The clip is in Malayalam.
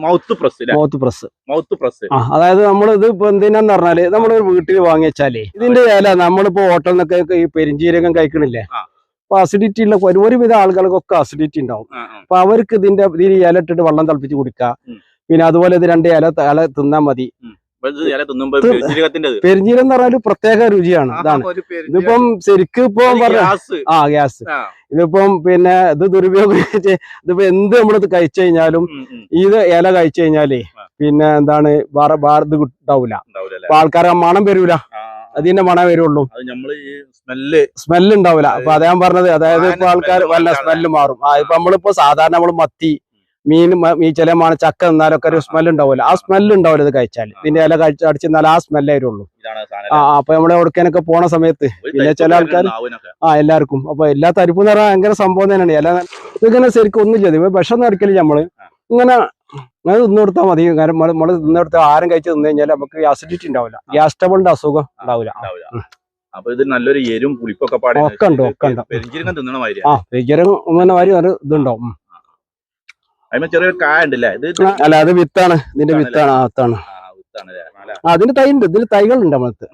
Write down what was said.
Mouth press. അതായത് നമ്മളിത് ഇപ്പൊ എന്തിനാന്ന് പറഞ്ഞാല് നമ്മളൊരു വീട്ടിൽ വാങ്ങി വെച്ചാലേ ഇതിന്റെ ഇല നമ്മളിപ്പോ ഹോട്ടലിൽ നിന്നൊക്കെ ഈ പെരിഞ്ചീരകം കഴിക്കണില്ലേ, അപ്പൊ അസിഡിറ്റി ഉള്ള ഒരുവിധ ആളുകൾക്കൊക്കെ അസിഡിറ്റി ഉണ്ടാവും. അപ്പൊ അവർക്ക് ഇതിന്റെ ഇല ഇട്ടിട്ട് വെള്ളം തിളപ്പിച്ച് കുടിക്കുക. പിന്നെ അതുപോലെ ഇത് 2 ഇല തിന്നാൻ മതി. പെരിഞ്ചീരം എന്ന് പറഞ്ഞാൽ പ്രത്യേക രുചിയാണ്. ഇതാണ് ഇതിപ്പം ശരിക്കും ഇപ്പൊ ഗ്യാസ് ഇതിപ്പം പിന്നെ ഇത് ദുരുപയോഗം ഇതിപ്പോ എന്ത് നമ്മളിത് കഴിച്ചു കഴിഞ്ഞാലും ഇത് ഇല കഴിച്ചു കഴിഞ്ഞാലേ പിന്നെ എന്താണ് ഇത് ഉണ്ടാവൂല. അപ്പൊ ആൾക്കാരെ മണം വരൂല, അതിന്റെ മണം വരുള്ളൂ, സ്മെല്ല് ഉണ്ടാവില്ല. അപ്പൊ അതാ ഞാൻ പറഞ്ഞത്. അതായത് ഇപ്പൊ ആൾക്കാർ വല്ല സ്മെല്ല് മാറും. ഇപ്പൊ നമ്മളിപ്പോ സാധാരണ നമ്മള് മത്തി മീൻ ചില ചക്ക നിന്നാലൊക്കെ ഒരു സ്മെല്ല് ഉണ്ടാവില്ല. ആ സ്മെല്ല് ഉണ്ടാവില്ല ഇത് കഴിച്ചാൽ. ഇതിന്റെ ഇല അടിച്ചെന്നാൽ ആ സ്മെല്ലേ വരുള്ളൂ. അപ്പൊ നമ്മളെ എവിടേക്കൊക്കെ പോണ സമയത്ത് പിന്നെ ചില ആൾക്കാർ എല്ലാവർക്കും അപ്പൊ എല്ലാ തരിപ്പ് എന്ന് പറഞ്ഞാൽ ഭയങ്കര സംഭവം തന്നെയാണ്. ഇതിങ്ങനെ ശരിക്കും ഒന്നുമില്ല. ഇത് വിഷം അടിക്കല് നമ്മള് ഇങ്ങനെ തിന്നെടുത്താൽ മതി. കാരണം നമ്മള് തിന്നെടുത്താൽ ആരും കഴിച്ച് തിന്നു കഴിഞ്ഞാൽ നമുക്ക് അസിഡിറ്റി ഉണ്ടാവില്ല, ഗ്യാസ് ട്രബിളിന്റെ അസുഖം ഉണ്ടാവില്ല. അപ്പൊ ഇത് നല്ലൊരു എരും പുളിപ്പൊക്കെ ഒക്കെ ഉണ്ട്. ഇതുണ്ടാവും. ചെറിയ കായ ഉണ്ടല്ലേ? അല്ല, അത് വിത്താണ്. ഇതിന്റെ വിത്താണ്. അതിന്റെ തൈ ഉണ്ട്. ഇതിന് തൈകളുണ്ട് നമ്മളത്.